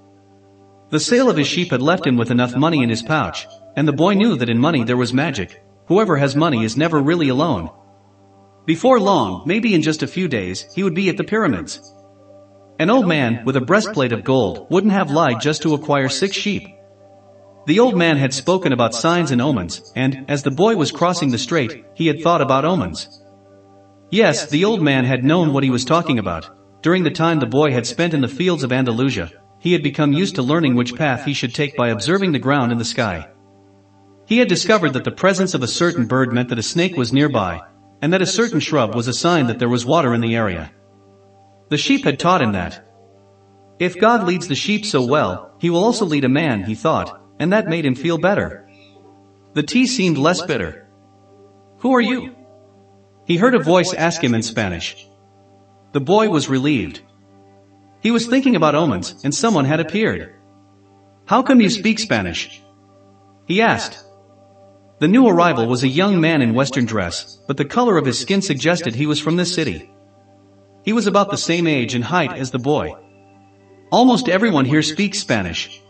The sale of his sheep had left him with enough money in his pouch, and the boy knew that in money there was magic. Whoever has money is never really alone. Before long, maybe in just a few days, he would be at the pyramids. An old man, with a breastplate of gold, wouldn't have lied just to acquire 6 sheep. The old man had spoken about signs and omens, and, as the boy was crossing the strait, he had thought about omens. Yes, the old man had known what he was talking about. During the time the boy had spent in the fields of Andalusia, he had become used to learning which path he should take by observing the ground and the sky. He had discovered that the presence of a certain bird meant that a snake was nearby, and that a certain shrub was a sign that there was water in the area. The sheep had taught him that. If God leads the sheep so well, he will also lead a man, he thought, and that made him feel better. The tea seemed less bitter. Who are you? He heard a voice ask him in Spanish. The boy was relieved. He was thinking about omens, and someone had appeared. How come you speak Spanish? He asked. The new arrival was a young man in Western dress, but the color of his skin suggested he was from this city. He was about the same age and height as the boy. Almost everyone here speaks Spanish.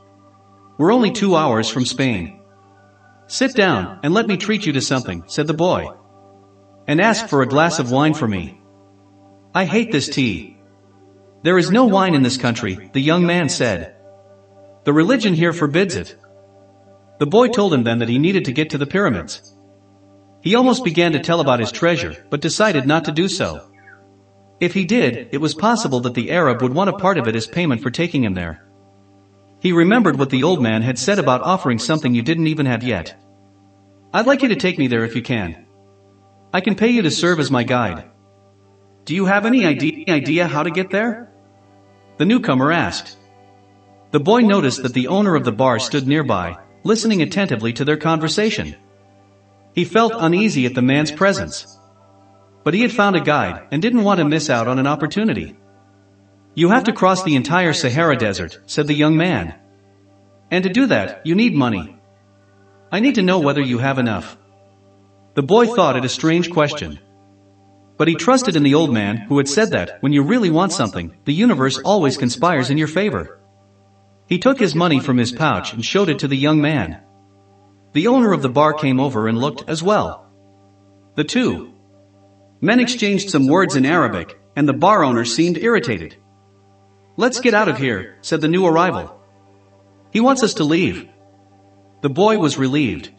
We're only 2 hours from Spain. Sit down, and let me treat you to something, said the boy. And ask for a glass of wine for me. I hate this tea. There is no wine in this country, the young man said. The religion here forbids it. The boy told him then that he needed to get to the pyramids. He almost began to tell about his treasure, but decided not to do so. If he did, it was possible that the Arab would want a part of it as payment for taking him there. He remembered what the old man had said about offering something you didn't even have yet. I'd like you to take me there if you can. I can pay you to serve as my guide. Do you have any idea how to get there? The newcomer asked. The boy noticed that the owner of the bar stood nearby, listening attentively to their conversation. He felt uneasy at the man's presence. But he had found a guide, and didn't want to miss out on an opportunity. You have to cross the entire Sahara Desert, said the young man. And to do that, you need money. I need to know whether you have enough. The boy thought it a strange question. But he trusted in the old man, who had said that, when you really want something, the universe always conspires in your favor. He took his money from his pouch and showed it to the young man. The owner of the bar came over and looked as well. The two men exchanged some words in Arabic, and the bar owner seemed irritated. Let's get out of here, said the new arrival. He wants us to leave. The boy was relieved.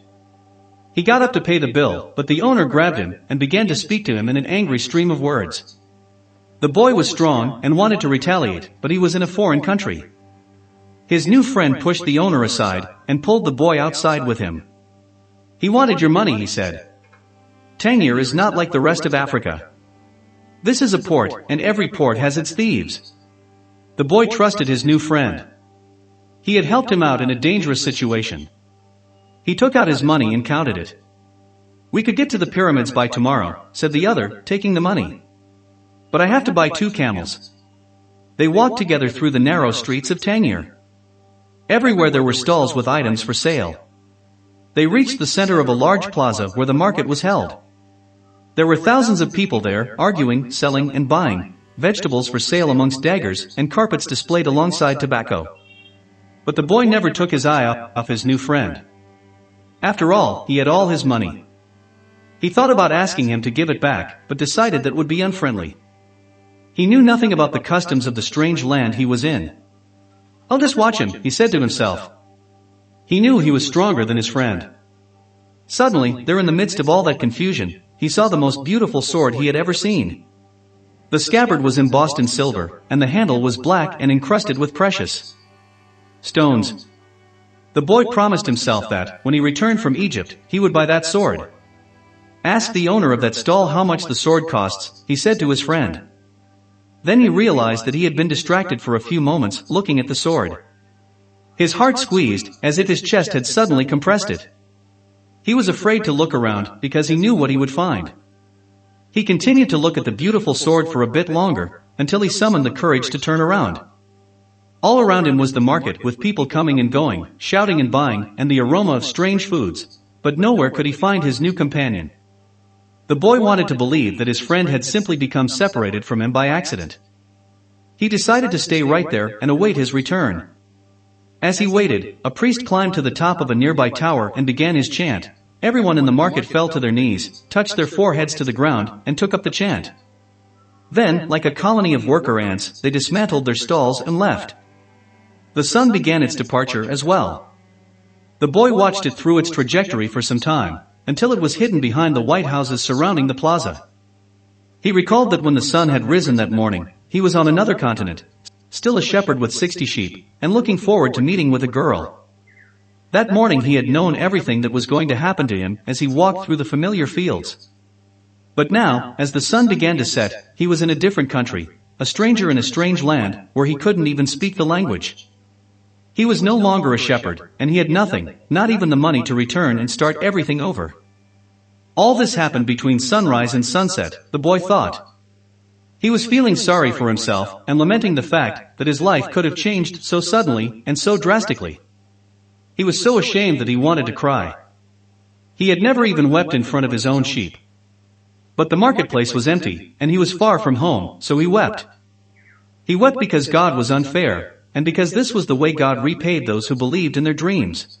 He got up to pay the bill, but the owner grabbed him and began to speak to him in an angry stream of words. The boy was strong and wanted to retaliate, but he was in a foreign country. His new friend pushed the owner aside and pulled the boy outside with him. He wanted your money, he said. Tangier is not like the rest of Africa. This is a port, and every port has its thieves. The boy trusted his new friend. He had helped him out in a dangerous situation. He took out his money and counted it. We could get to the pyramids by tomorrow, said the other, taking the money. But I have to buy 2 camels. They walked together through the narrow streets of Tangier. Everywhere there were stalls with items for sale. They reached the center of a large plaza where the market was held. There were thousands of people there, arguing, selling, and buying, vegetables for sale amongst daggers, and carpets displayed alongside tobacco. But the boy never took his eye off his new friend. After all, he had all his money. He thought about asking him to give it back, but decided that would be unfriendly. He knew nothing about the customs of the strange land he was in. I'll just watch him, he said to himself. He knew he was stronger than his friend. Suddenly, there in the midst of all that confusion, he saw the most beautiful sword he had ever seen. The scabbard was embossed in silver, and the handle was black and encrusted with precious stones. The boy promised himself that, when he returned from Egypt, he would buy that sword. Ask the owner of that stall how much the sword costs, he said to his friend. Then he realized that he had been distracted for a few moments, looking at the sword. His heart squeezed, as if his chest had suddenly compressed it. He was afraid to look around, because he knew what he would find. He continued to look at the beautiful sword for a bit longer, until he summoned the courage to turn around. All around him was the market, with people coming and going, shouting and buying, and the aroma of strange foods, but nowhere could he find his new companion. The boy wanted to believe that his friend had simply become separated from him by accident. He decided to stay right there and await his return. As he waited, a priest climbed to the top of a nearby tower and began his chant. Everyone in the market fell to their knees, touched their foreheads to the ground, and took up the chant. Then, like a colony of worker ants, they dismantled their stalls and left. The sun began its departure as well. The boy watched it through its trajectory for some time, until it was hidden behind the white houses surrounding the plaza. He recalled that when the sun had risen that morning, he was on another continent, still a shepherd with 60 sheep, and looking forward to meeting with a girl. That morning he had known everything that was going to happen to him as he walked through the familiar fields. But now, as the sun began to set, he was in a different country, a stranger in a strange land, where he couldn't even speak the language. He was no longer a shepherd, and he had nothing, not even the money to return and start everything over. All this happened between sunrise and sunset, the boy thought. He was feeling sorry for himself and lamenting the fact that his life could have changed so suddenly and so drastically. He was so ashamed that he wanted to cry. He had never even wept in front of his own sheep. But the marketplace was empty, and he was far from home, so he wept. He wept because God was unfair, and because this was the way God repaid those who believed in their dreams.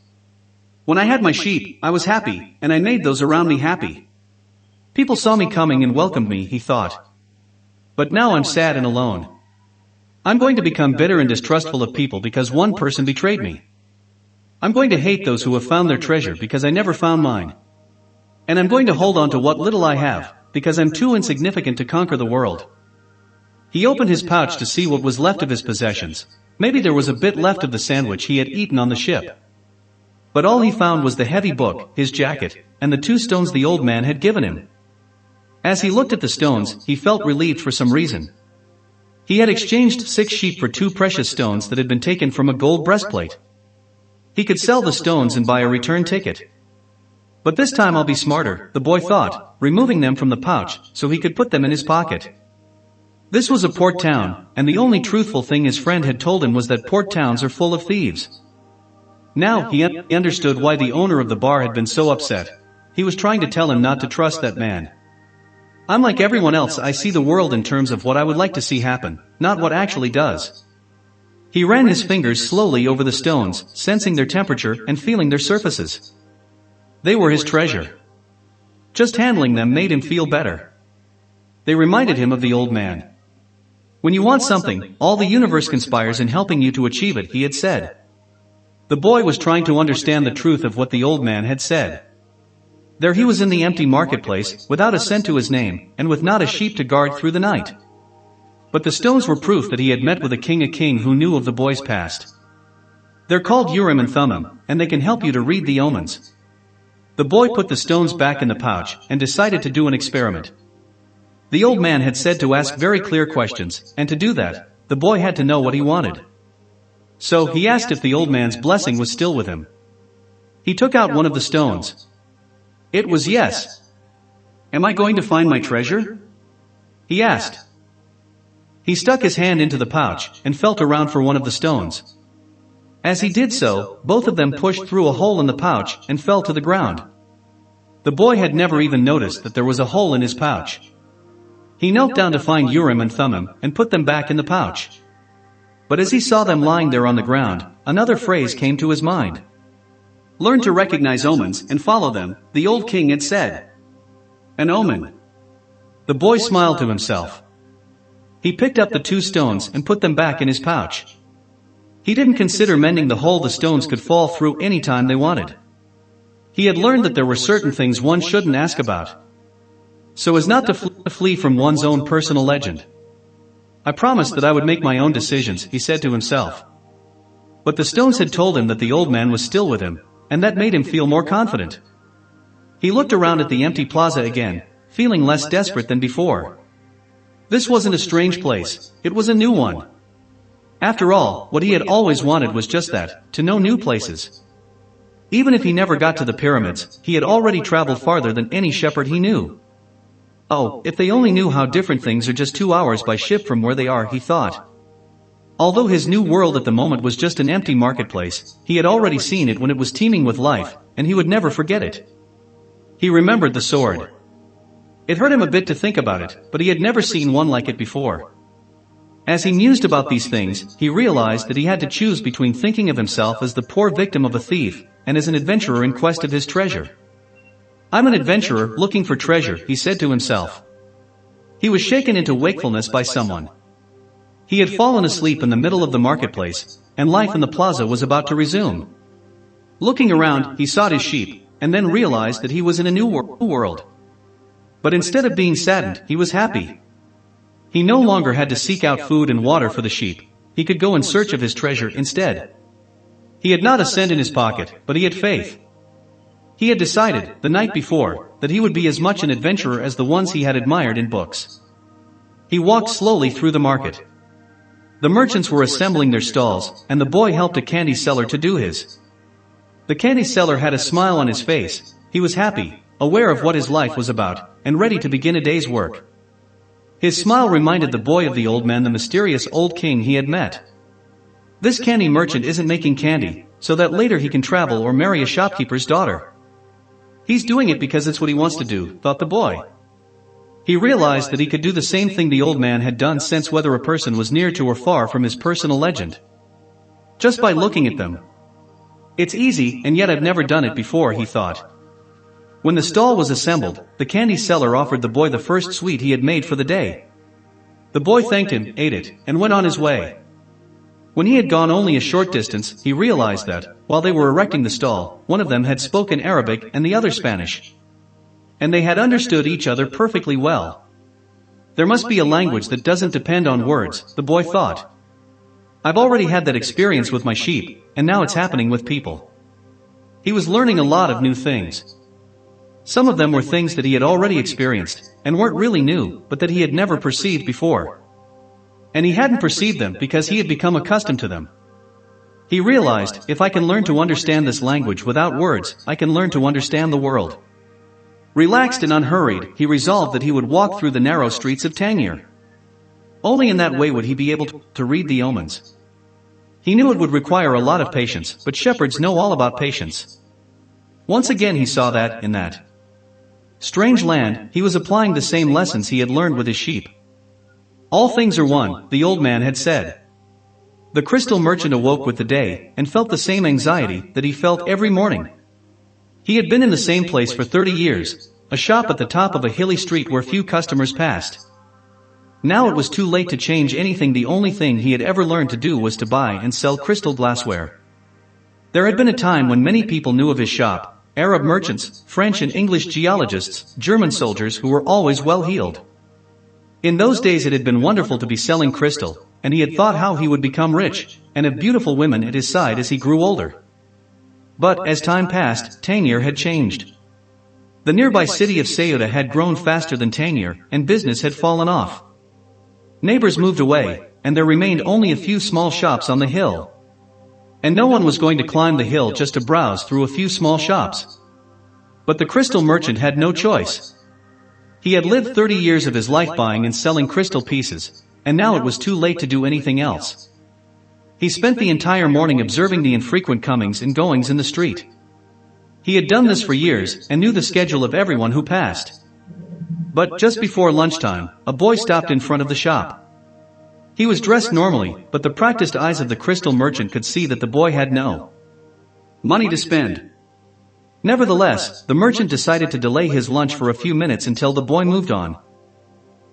When I had my sheep, I was happy, and I made those around me happy. People saw me coming and welcomed me, he thought. But now I'm sad and alone. I'm going to become bitter and distrustful of people because one person betrayed me. I'm going to hate those who have found their treasure because I never found mine. And I'm going to hold on to what little I have, because I'm too insignificant to conquer the world. He opened his pouch to see what was left of his possessions. Maybe there was a bit left of the sandwich he had eaten on the ship. But all he found was the heavy book, his jacket, and the 2 stones the old man had given him. As he looked at the stones, he felt relieved for some reason. He had exchanged 6 sheep for 2 precious stones that had been taken from a gold breastplate. He could sell the stones and buy a return ticket. But this time I'll be smarter, the boy thought, removing them from the pouch so he could put them in his pocket. This was a port town, and the only truthful thing his friend had told him was that port towns are full of thieves. Now he understood why the owner of the bar had been so upset. He was trying to tell him not to trust that man. I'm like everyone else, I see the world in terms of what I would like to see happen, not what actually does. He ran his fingers slowly over the stones, sensing their temperature and feeling their surfaces. They were his treasure. Just handling them made him feel better. They reminded him of the old man. When you want something, all the universe conspires in helping you to achieve it, he had said. The boy was trying to understand the truth of what the old man had said. There he was in the empty marketplace, without a cent to his name, and with not a sheep to guard through the night. But the stones were proof that he had met with a king who knew of the boy's past. They're called Urim and Thummim, and they can help you to read the omens. The boy put the stones back in the pouch, and decided to do an experiment. The old man had said to ask very clear questions, and to do that, the boy had to know what he wanted. So, he asked if the old man's blessing was still with him. He took out one of the stones. It was yes. Am I going to find my treasure? He asked. He stuck his hand into the pouch, and felt around for one of the stones. As he did so, both of them pushed through a hole in the pouch, and fell to the ground. The boy had never even noticed that there was a hole in his pouch. He knelt down to find Urim and Thummim, and put them back in the pouch. But as he saw them lying there on the ground, another phrase came to his mind. Learn to recognize omens, and follow them, the old king had said. An omen. The boy smiled to himself. He picked up the 2 stones and put them back in his pouch. He didn't consider mending the hole the stones could fall through any time they wanted. He had learned that there were certain things one shouldn't ask about, so as not to flee from one's own personal legend. I promised that I would make my own decisions, he said to himself. But the stones had told him that the old man was still with him, and that made him feel more confident. He looked around at the empty plaza again, feeling less desperate than before. This wasn't a strange place, it was a new one. After all, what he had always wanted was just that, to know new places. Even if he never got to the pyramids, he had already traveled farther than any shepherd he knew. Oh, if they only knew how different things are just 2 hours by ship from where they are, he thought. Although his new world at the moment was just an empty marketplace, he had already seen it when it was teeming with life, and he would never forget it. He remembered the sword. It hurt him a bit to think about it, but he had never seen one like it before. As he mused about these things, he realized that he had to choose between thinking of himself as the poor victim of a thief, and as an adventurer in quest of his treasure. I'm an adventurer looking for treasure, he said to himself. He was shaken into wakefulness by someone. He had fallen asleep in the middle of the marketplace, and life in the plaza was about to resume. Looking around, he saw his sheep, and then realized that he was in a new world. But instead of being saddened, he was happy. He no longer had to seek out food and water for the sheep. He could go in search of his treasure instead. He had not a cent in his pocket, but he had faith. He had decided, the night before, that he would be as much an adventurer as the ones he had admired in books. He walked slowly through the market. The merchants were assembling their stalls, and the boy helped a candy seller to do his. The candy seller had a smile on his face. He was happy, aware of what his life was about, and ready to begin a day's work. His smile reminded the boy of the old man, the mysterious old king he had met. This candy merchant isn't making candy, so that later he can travel or marry a shopkeeper's daughter. He's doing it because it's what he wants to do, thought the boy. He realized that he could do the same thing the old man had done, sense whether a person was near to or far from his personal legend. Just by looking at them. It's easy, and yet I've never done it before, he thought. When the stall was assembled, the candy seller offered the boy the first sweet he had made for the day. The boy thanked him, ate it, and went on his way. When he had gone only a short distance, he realized that, while they were erecting the stall, one of them had spoken Arabic and the other Spanish. And they had understood each other perfectly well. There must be a language that doesn't depend on words, the boy thought. I've already had that experience with my sheep, and now it's happening with people. He was learning a lot of new things. Some of them were things that he had already experienced, and weren't really new, but that he had never perceived before. And he hadn't perceived them because he had become accustomed to them. He realized, if I can learn to understand this language without words, I can learn to understand the world. Relaxed and unhurried, he resolved that he would walk through the narrow streets of Tangier. Only in that way would he be able to read the omens. He knew it would require a lot of patience, but shepherds know all about patience. Once again he saw that, in that strange land, he was applying the same lessons he had learned with his sheep. All things are one, the old man had said. The crystal merchant awoke with the day, and felt the same anxiety that he felt every morning. He had been in the same place for 30 years, a shop at the top of a hilly street where few customers passed. Now it was too late to change anything. The only thing he had ever learned to do was to buy and sell crystal glassware. There had been a time when many people knew of his shop. Arab merchants, French and English geologists, German soldiers who were always well-heeled. In those days it had been wonderful to be selling crystal, and he had thought how he would become rich, and have beautiful women at his side as he grew older. But, as time passed, Tangier had changed. The nearby city of Ceuta had grown faster than Tangier, and business had fallen off. Neighbors moved away, and there remained only a few small shops on the hill. And no one was going to climb the hill just to browse through a few small shops. But the crystal merchant had no choice. He had lived 30 years of his life buying and selling crystal pieces, and now it was too late to do anything else. He spent the entire morning observing the infrequent comings and goings in the street. He had done this for years, and knew the schedule of everyone who passed. But just before lunchtime, a boy stopped in front of the shop. He was dressed normally, but the practiced eyes of the crystal merchant could see that the boy had no money to spend. Nevertheless, the merchant decided to delay his lunch for a few minutes until the boy moved on.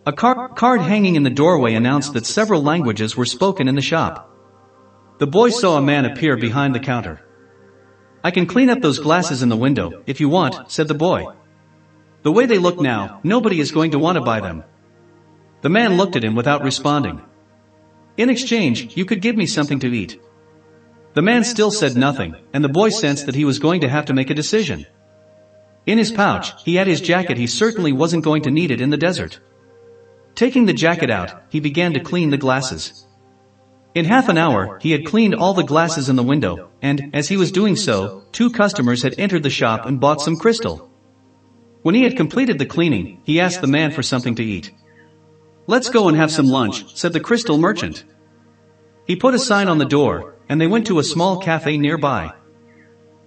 A card hanging in the doorway announced that several languages were spoken in the shop. The boy saw a man appear behind the counter. "I can clean up those glasses in the window, if you want," said the boy. "The way they look now, nobody is going to want to buy them." The man looked at him without responding. "In exchange, you could give me something to eat." The man still said nothing, and the boy sensed that he was going to have to make a decision. In his pouch, he had his jacket. He certainly wasn't going to need it in the desert. Taking the jacket out, he began to clean the glasses. In half an hour, he had cleaned all the glasses in the window, and, as he was doing so, 2 customers had entered the shop and bought some crystal. When he had completed the cleaning, he asked the man for something to eat. "Let's go and have some lunch," said the crystal merchant. He put a sign on the door, and they went to a small cafe nearby.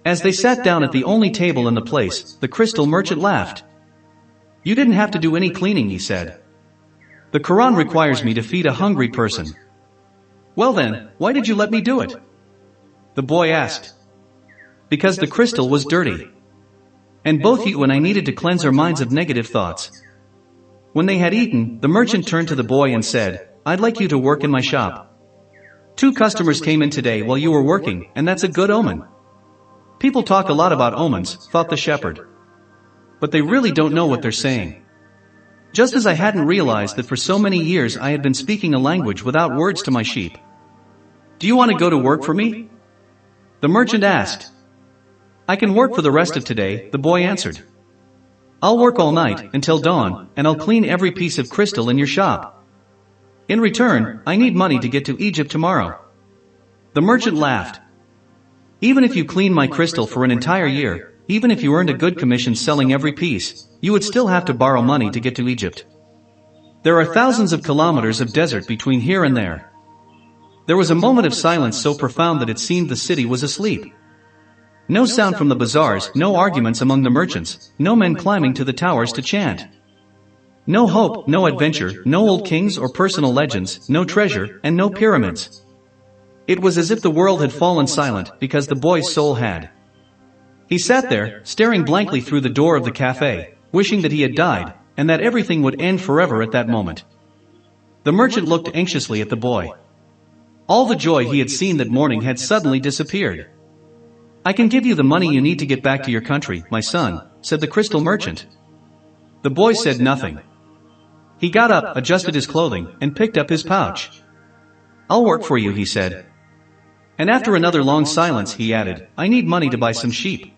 As they sat down at the only table in the place, the crystal merchant laughed. "You didn't have to do any cleaning," he said. "The Quran requires me to feed a hungry person." "Well then, why did you let me do it?" the boy asked. "Because the crystal was dirty. And both you and I needed to cleanse our minds of negative thoughts." When they had eaten, the merchant turned to the boy and said, "I'd like you to work in my shop. 2 customers came in today while you were working, and that's a good omen." People talk a lot about omens, thought the shepherd. But they really don't know what they're saying. just as I hadn't realized that for so many years I had been speaking a language without words to my sheep. Do you want to go to work for me? The merchant asked. I can work for the rest of today, the boy answered. I'll work all night, until dawn, and I'll clean every piece of crystal in your shop. In return, I need money to get to Egypt tomorrow. The merchant laughed. Even if you clean my crystal for an entire year, even if you earned a good commission selling every piece, you would still have to borrow money to get to Egypt. There are thousands of kilometers of desert between here and there. There was a moment of silence so profound that it seemed the city was asleep. No sound from the bazaars, no arguments among the merchants, no men climbing to the towers to chant. No hope, no adventure, no old kings or personal legends, no treasure, and no pyramids. It was as if the world had fallen silent, because the boy's soul had. He sat there, staring blankly through the door of the cafe, wishing that he had died, and that everything would end forever at that moment. The merchant looked anxiously at the boy. All the joy he had seen that morning had suddenly disappeared. I can give you the money you need to get back to your country, my son, said the crystal merchant. The boy said nothing. He got up, adjusted his clothing, and picked up his pouch. I'll work for you, he said. And after another long silence he added, I need money to buy some sheep.